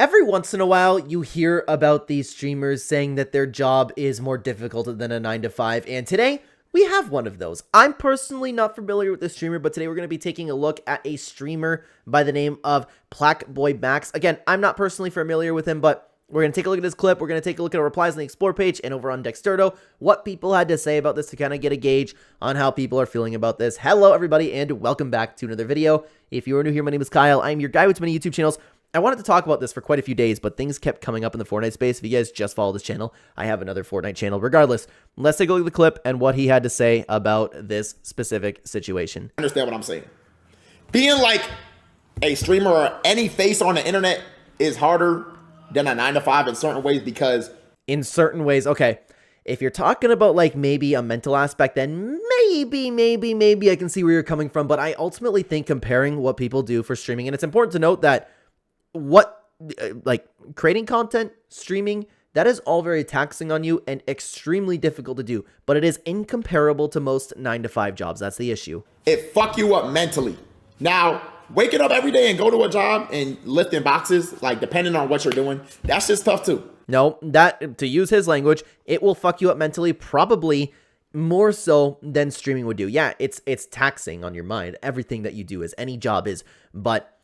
Every once in a while, you hear about these streamers saying that their job is more difficult than a 9 to 5, and today, we have one of those. I'm personally not familiar with this streamer, but today we're going to be taking a look at a streamer by the name of Blackboy Max. Again, I'm not personally familiar with him, but we're going to take a look at this clip. We're going to take a look at our replies on the Explore page and over on Dexterdo, what people had to say about this to kind of get a gauge on how people are feeling about this. Hello, everybody, and welcome back to another video. If you are new here, my name is Kyle. I'm your guy with many YouTube channels. I wanted to talk about this for quite a few days, but things kept coming up in the Fortnite space. If you guys just follow this channel, I have another Fortnite channel. Regardless, let's take a look at the clip and what he had to say about this specific situation. Understand what I'm saying? Being like a streamer or any face on the internet is harder than a 9 to 5 in certain ways because... In certain ways, okay. If you're talking about like maybe a mental aspect, then maybe I can see where you're coming from. But I ultimately think comparing what people do for streaming, and it's important to note that like creating content, streaming, that is all very taxing on you and extremely difficult to do, but it is incomparable to most 9 to 5 jobs. That's the issue. It fuck you up mentally. Now, waking up every day and go to a job and lifting boxes, like depending on what you're doing, that's just tough too. No, that, to use his language, it will fuck you up mentally, probably more so than streaming would do. Yeah, it's taxing on your mind. Everything that you do is, any job is, but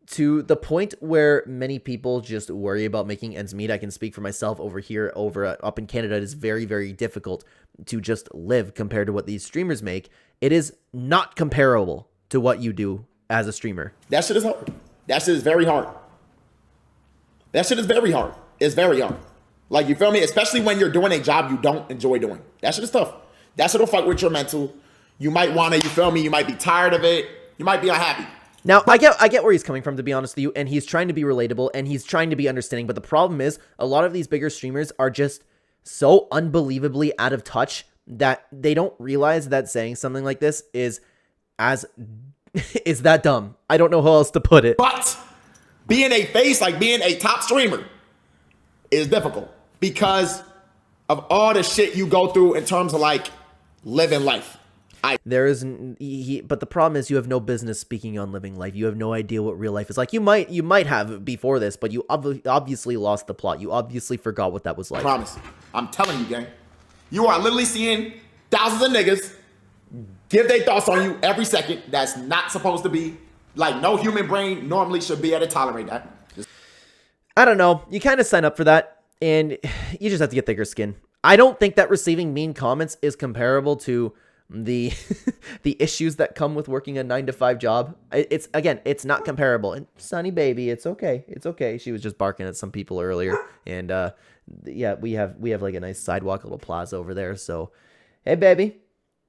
to the point where many people just worry about making ends meet. I can speak for myself over here, up in Canada. It is very, very difficult to just live compared to what these streamers make. It is not comparable to what you do as a streamer. That shit is hard. That shit is very hard. That shit is very hard. It's very hard. Like, you feel me? Especially when you're doing a job you don't enjoy doing. That shit is tough. That shit will fuck with your mental. You might want to, you feel me? You might be tired of it. You might be unhappy. Now, I get where he's coming from, to be honest with you, and he's trying to be relatable, and he's trying to be understanding, but the problem is, a lot of these bigger streamers are just so unbelievably out of touch that they don't realize that saying something like this is that dumb. I don't know how else to put it. But being a face, like being a top streamer, is difficult because of all the shit you go through in terms of like living life. But the problem is you have no business speaking on living life. You have no idea what real life is like. You might have before this, but you obviously lost the plot. You obviously forgot what that was like. I promise. I'm telling you, gang. You are literally seeing thousands of niggas give their thoughts on you every second. That's not supposed to be. Like, no human brain normally should be able to tolerate that. I don't know. You kind of sign up for that, and you just have to get thicker skin. I don't think that receiving mean comments is comparable to the issues that come with working a 9 to 5 job. It's not comparable. And Sunny baby, it's okay. It's okay. She was just barking at some people earlier, and yeah, we have like a nice sidewalk, a little plaza over there. So, hey baby,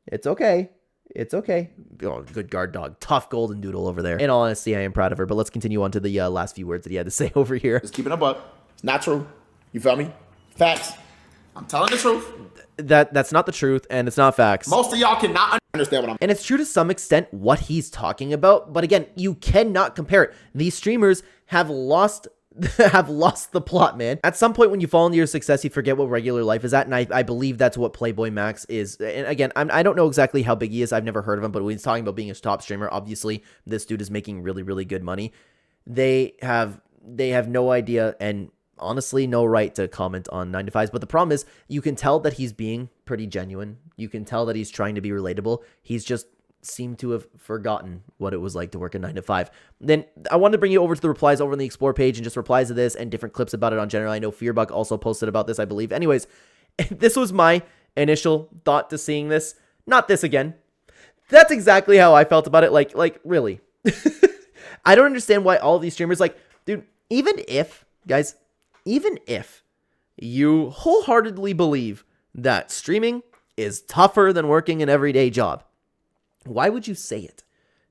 it's okay. It's okay. Oh, good guard dog. Tough golden doodle over there. In all honesty, I am proud of her, but let's continue on to the last few words that he had to say over here. Just keeping a buck. It's not true. You feel me? Facts. I'm telling the truth. That's not the truth, and it's not facts. Most of y'all cannot understand what I'm... And it's true to some extent what he's talking about, but again, you cannot compare it. These streamers have lost the plot, man. At some point when you fall into your success, you forget what regular life is at, and I believe that's what Blackboy Max is. And again, I don't know exactly how big he is. I've never heard of him, but when he's talking about being a top streamer, obviously this dude is making really, really good money. They have no idea and honestly no right to comment on 9 to 5s, but the problem is you can tell that he's being pretty genuine. You can tell that he's trying to be relatable. He's just seemed to have forgotten what it was like to work a 9 to 5. Then I wanted to bring you over to the replies over on the Explore page and just replies to this and different clips about it on general. I know Fearbuck also posted about this, I believe. Anyways, this was my initial thought to seeing this. Not this again. That's exactly how I felt about it. Like really. I don't understand why all of these streamers, like, dude, even if you wholeheartedly believe that streaming is tougher than working an everyday job, why would you say it?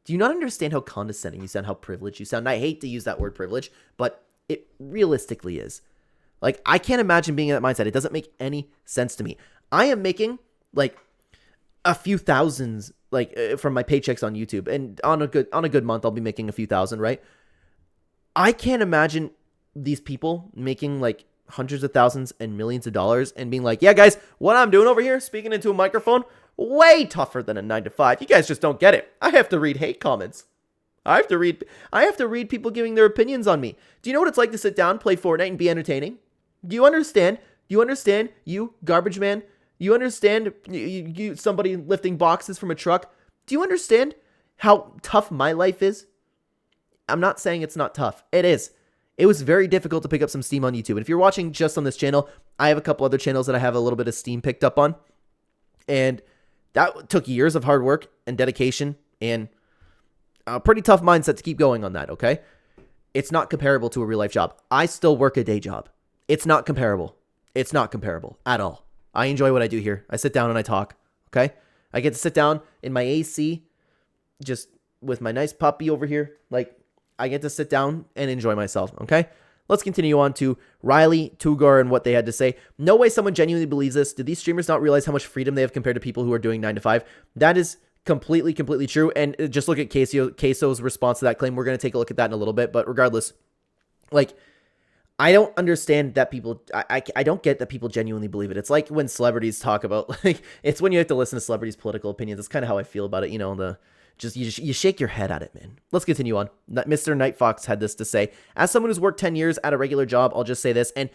Do you not understand how condescending you sound, how privileged you sound? And I hate to use that word privilege, but it realistically is. Like, I can't imagine being in that mindset. It doesn't make any sense to me. I am making like a few thousands, like from my paychecks on YouTube, and on a good month, I'll be making a few thousand, right? I can't imagine these people making like hundreds of thousands and millions of dollars and being like, yeah, guys, what I'm doing over here, speaking into a microphone, way tougher than a 9 to 5. You guys just don't get it. I have to read hate comments. I have to read people giving their opinions on me. Do you know what it's like to sit down, play Fortnite, and be entertaining? Do you understand? Do you understand, you garbage man? You understand you somebody lifting boxes from a truck? Do you understand how tough my life is? I'm not saying it's not tough. It is. It was very difficult to pick up some steam on YouTube. And if you're watching just on this channel, I have a couple other channels that I have a little bit of steam picked up on. And that took years of hard work and dedication and a pretty tough mindset to keep going on that, okay? It's not comparable to a real life job. I still work a day job. It's not comparable. It's not comparable at all. I enjoy what I do here. I sit down and I talk, okay? I get to sit down in my AC just with my nice puppy over here. Like, I get to sit down and enjoy myself, okay? Let's continue on to Riley, Tugar, and what they had to say. No way someone genuinely believes this. Do these streamers not realize how much freedom they have compared to people who are doing 9 to 5? That is completely true. And just look at Queso's response to that claim. We're going to take a look at that in a little bit. But regardless, like, I don't understand that people, I don't get that people genuinely believe it. It's like when celebrities talk about, like, it's when you have to listen to celebrities' political opinions. That's kind of how I feel about it. You know, you shake your head at it, man. Let's continue on. Mr. NightFox had this to say. As someone who's worked 10 years at a regular job, I'll just say this. And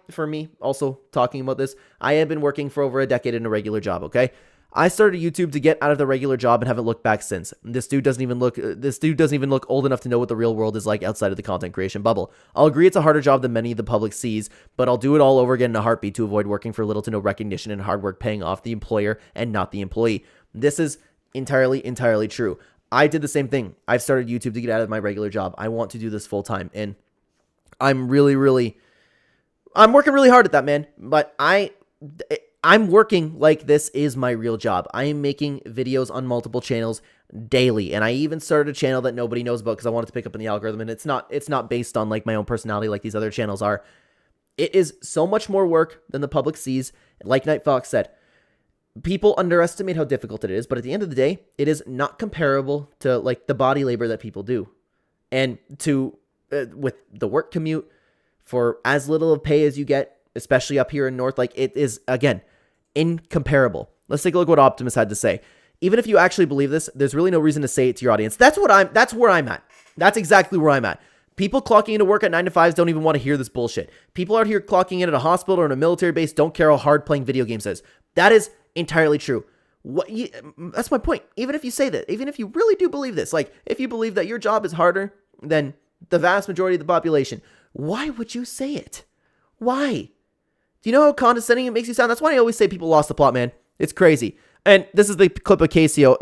for me, also talking about this, I have been working for over a decade in a regular job, okay? I started YouTube to get out of the regular job and haven't looked back since. This dude doesn't even look old enough to know what the real world is like outside of the content creation bubble. I'll agree it's a harder job than many the public sees, but I'll do it all over again in a heartbeat to avoid working for little to no recognition and hard work paying off the employer and not the employee. This is entirely true. I did the same thing. I've started YouTube to get out of my regular job. I want to do this full time, and I'm working really hard at that, man. But I'm working like this is my real job. I am making videos on multiple channels daily, and I even started a channel that nobody knows about because I wanted to pick up in the algorithm, and it's not based on like my own personality like these other channels are. It is so much more work than the public sees. Like NightFox said, people underestimate how difficult it is, but at the end of the day, it is not comparable to like the body labor that people do. And with the work commute for as little of pay as you get, especially up here in North, like it is, again, incomparable. Let's take a look at what Optimus had to say. Even if you actually believe this, there's really no reason to say it to your audience. That's where I'm at. That's exactly where I'm at. People clocking into work at 9 to 5s don't even want to hear this bullshit. People out here clocking in at a hospital or in a military base don't care how hard playing video games is. That is entirely true. That's my point. Even if you say that, even if you really do believe this, like if you believe that your job is harder than the vast majority of the population, why would you say it? Why? Do you know how condescending it makes you sound? That's why I always say people lost the plot, man. It's crazy. And this is the clip of Queso,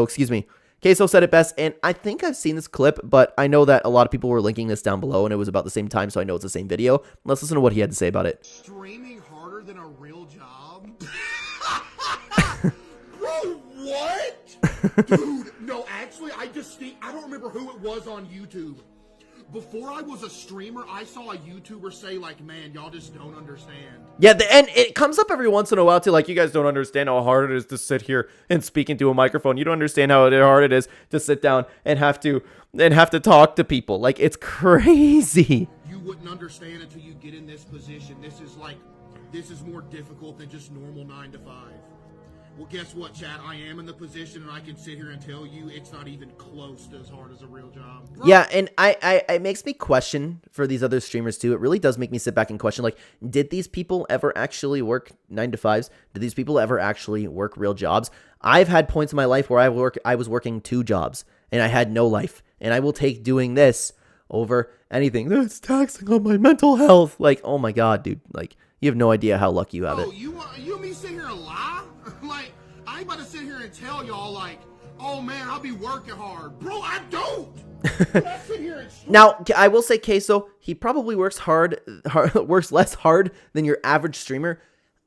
excuse me. Queso said it best, and I think I've seen this clip, but I know that a lot of people were linking this down below, and it was about the same time, so I know it's the same video. Let's listen to what he had to say about it. Streaming harder than a real job? Bro, what? Dude, no, actually, I don't remember who it was on YouTube. Before I was a streamer, I saw a YouTuber say, like, man, y'all just don't understand. Yeah, and it comes up every once in a while, too. Like, you guys don't understand how hard it is to sit here and speak into a microphone. You don't understand how hard it is to sit down and have to talk to people. Like, it's crazy. You wouldn't understand until you get in this position. This is more difficult than just normal 9 to 5. Well, guess what, chat? I am in the position, and I can sit here and tell you it's not even close to as hard as a real job. Bro. Yeah, and it makes me question for these other streamers, too. It really does make me sit back and question, like, did these people ever actually work 9 to 5s? Did these people ever actually work real jobs? I've had points in my life where I was working 2 jobs, and I had no life. And I will take doing this over anything. That's taxing on my mental health. Like, oh my God, dude. Like, you have no idea how lucky you have it. Oh, you and me sit here and lie? Like, I ain't about to sit here and tell y'all, like, oh man, I'll be working hard. Bro, I don't. I sit here and now, I will say, Queso, he probably works works less hard than your average streamer.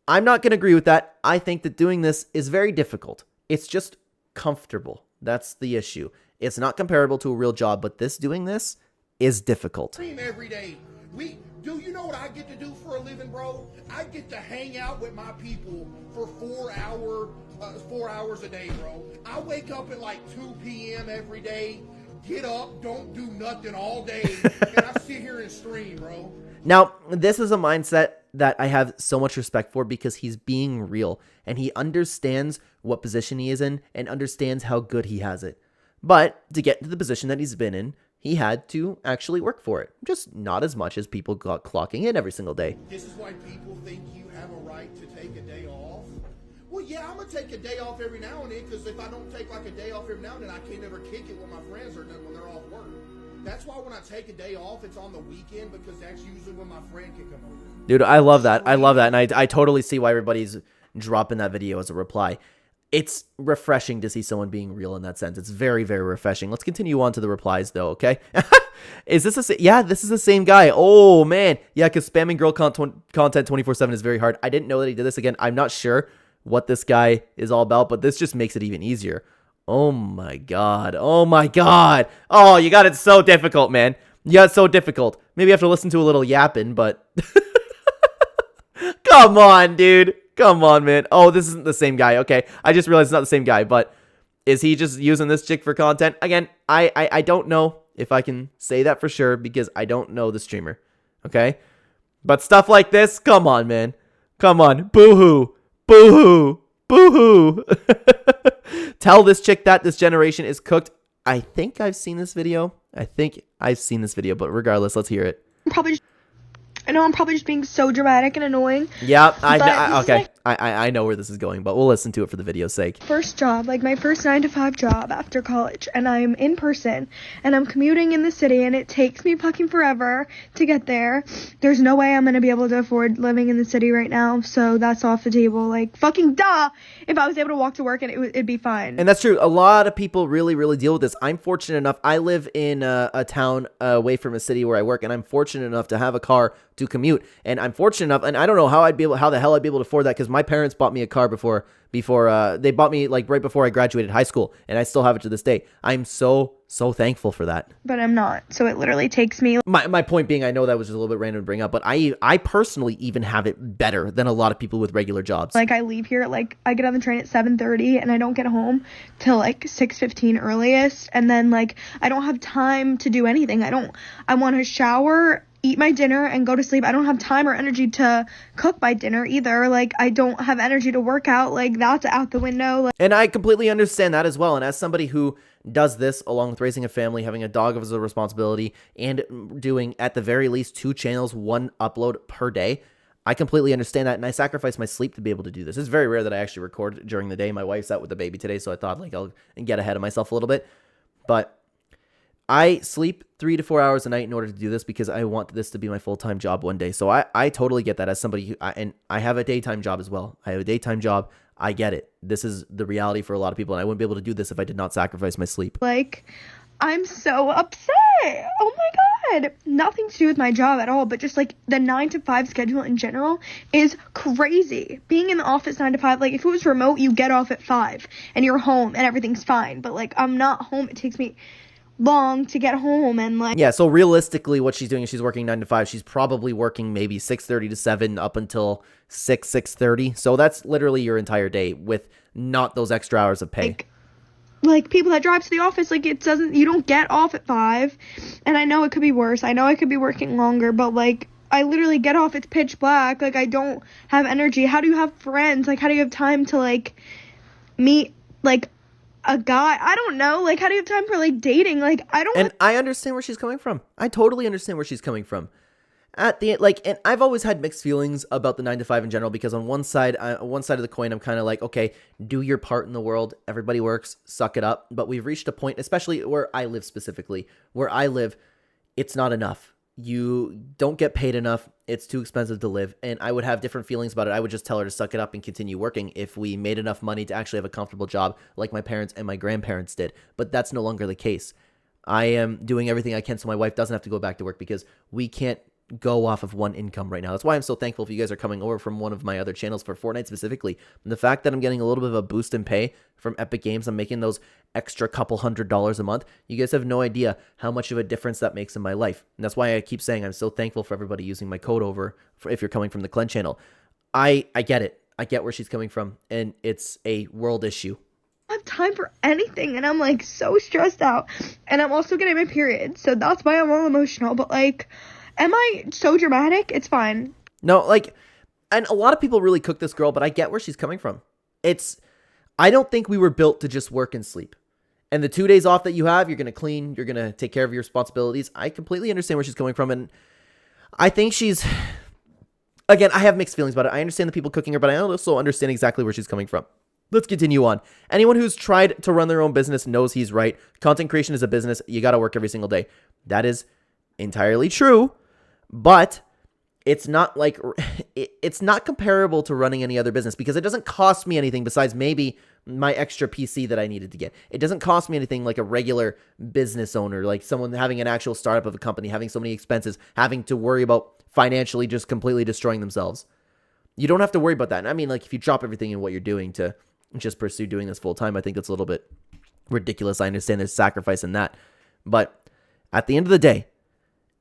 I'm not going to agree with that. I think that doing this is very difficult. It's just comfortable. That's the issue. It's not comparable to a real job, but doing this is difficult. Stream every day. Do you know what I get to do for a living, bro? I get to hang out with my people for 4 hours a day, bro. I wake up at like 2 p.m. every day, get up, don't do nothing all day, and I sit here and stream, bro. Now, this is a mindset that I have so much respect for because he's being real and he understands what position he is in and understands how good he has it. But to get into the position that he's been in, he had to actually work for it. Just not as much as people got clocking in every single day. This is why people think you have a right to take a day off. Well, yeah, I'm going to take a day off every now and then, because if I don't take like a day off every now and then, I can't ever kick it with my friends or when they're off work. That's why when I take a day off, it's on the weekend, because that's usually when my friend can come over. Dude, I love that. I love that. And I totally see why everybody's dropping that video as a reply. It's refreshing to see someone being real in that sense. It's very, very refreshing. Let's continue on to the replies, though, okay? Is this yeah, this is the same guy. Oh, man. Yeah, because spamming girl content 24/7 is very hard. I didn't know that he did this again. I'm not sure what this guy is all about, but this just makes it even easier. Oh, my God. Oh, my God. Oh, you got it so difficult, man. You got it so difficult. Maybe I have to listen to a little yapping, but... Come on, dude. Come on, man. Oh, this isn't the same guy. Okay, I just realized it's not the same guy, but is he just using this chick for content? Again, I don't know if I can say that for sure because I don't know the streamer, okay? But stuff like this, come on, man. Come on. Boo-hoo. Boo-hoo. Boo-hoo. Tell this chick that this generation is cooked. I think I've seen this video. But regardless, let's hear it. I know I'm probably just being so dramatic and annoying. Yeah, okay. I know where this is going, but we'll listen to it for the video's sake. First job, like my first 9-to-5 job after college, and I'm in person, and I'm commuting in the city, and it takes me fucking forever to get there. There's no way I'm gonna be able to afford living in the city right now, so that's off the table. Like, fucking duh! If I was able to walk to work, and it'd be fine. And that's true. A lot of people really, really deal with this. I'm fortunate enough. I live in a town away from a city where I work, and I'm fortunate enough to have a car to commute. And I'm fortunate enough, and I don't know how the hell I'd be able to afford that, because my parents bought me a car before they bought me like right before I graduated high school, and I still have it to this day. I'm so thankful for that. But I'm not, so it literally takes me... My point being, I know that was just a little bit random to bring up, but I personally even have it better than a lot of people with regular jobs. Like, I leave here, like, I get on the train at 7:30, and I don't get home till, like, 6:15 earliest, and then, like, I don't have time to do anything. I want to shower, eat my dinner, and go to sleep. I don't have time or energy to cook my dinner either. Like, I don't have energy to work out. Like, that's out the window. Like, and I completely understand that as well. And as somebody who does this along with raising a family, having a dog as a responsibility, and doing at the very least 2 channels, 1 upload per day, I completely understand that. And I sacrifice my sleep to be able to do this. It's very rare that I actually record during the day. My wife's out with the baby today, so I thought like I'll get ahead of myself a little bit. But I sleep 3 to 4 hours a night in order to do this because I want this to be my full-time job one day. So I totally get that as somebody who, and I have a daytime job as well. I have a daytime job. I get it. This is the reality for a lot of people, and I wouldn't be able to do this if I did not sacrifice my sleep. Like, I'm so upset. Oh my God. Nothing to do with my job at all, but just like the 9-to-5 schedule in general is crazy. Being in the office 9 to 5, like if it was remote, you get off at 5 and you're home and everything's fine. But like, I'm not home. It takes me long to get home, and like, yeah, so realistically what she's doing is she's working 9 to 5. She's probably working maybe 6:30 to 7 up until 6:30. So that's literally your entire day with not those extra hours of pay. Like people that drive to the office, like you don't get off at 5, and I know it could be worse. I know I could be working longer, but like I literally get off, it's pitch black. Like I don't have energy. How do you have friends? Like how do you have time to like meet like a guy? I don't know. Like, how do you have time for, like, dating? Like, I don't... And I understand where she's coming from. I totally understand where she's coming from. At the end, like, and I've always had mixed feelings about the 9 to 5 in general, because on one side of the coin, I'm kind of like, okay, do your part in the world. Everybody works. Suck it up. But we've reached a point, especially where I live specifically, where I live, it's not enough. You don't get paid enough. It's too expensive to live. And I would have different feelings about it. I would just tell her to suck it up and continue working if we made enough money to actually have a comfortable job like my parents and my grandparents did. But that's no longer the case. I am doing everything I can so my wife doesn't have to go back to work, because we can't go off of one income right now. That's why I'm so thankful if you guys are coming over from one of my other channels for Fortnite specifically. And the fact that I'm getting a little bit of a boost in pay from Epic Games, I'm making those extra couple $100s a month. You guys have no idea how much of a difference that makes in my life. And that's why I keep saying I'm so thankful for everybody using my code over if you're coming from the Clen Channel. I get it. I get where she's coming from, and it's a world issue. I have time for anything, and I'm like so stressed out, and I'm also getting my period, so that's why I'm all emotional. But like, am I so dramatic? It's fine. No, like, and a lot of people really cook this girl, but I get where she's coming from. I don't think we were built to just work and sleep. And the 2 days off that you have, you're going to clean, you're going to take care of your responsibilities. I completely understand where she's coming from. And I think she's, again, I have mixed feelings about it. I understand the people cooking her, but I also understand exactly where she's coming from. Let's continue on. Anyone who's tried to run their own business knows he's right. Content creation is a business. You got to work every single day. That is entirely true, but it's not like, it's not comparable to running any other business because it doesn't cost me anything besides maybe my extra PC that I needed to get. It doesn't cost me anything like a regular business owner, like someone having an actual startup of a company, having so many expenses, having to worry about financially just completely destroying themselves. You don't have to worry about that. And I mean, like, if you drop everything in what you're doing to just pursue doing this full time, I think that's a little bit ridiculous. I understand there's sacrifice in that. But at the end of the day,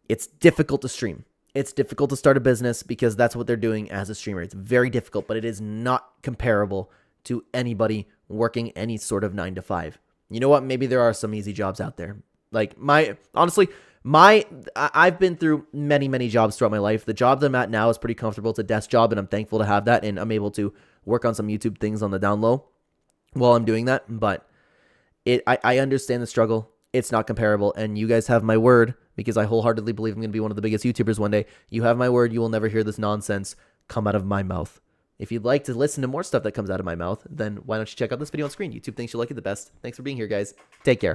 it's difficult to stream. It's difficult to start a business because that's what they're doing as a streamer. It's very difficult, but it is not comparable to anybody working any sort of 9 to 5. You know what? Maybe there are some easy jobs out there. Like I've been through many jobs throughout my life. The job that I'm at now is pretty comfortable. It's a desk job, and I'm thankful to have that, and I'm able to work on some YouTube things on the down low while I'm doing that. But I understand the struggle. It's not comparable, and you guys have my word because I wholeheartedly believe I'm going to be one of the biggest YouTubers one day. You have my word. You will never hear this nonsense come out of my mouth. If you'd like to listen to more stuff that comes out of my mouth, then why don't you check out this video on screen? YouTube thinks you like it the best. Thanks for being here, guys. Take care.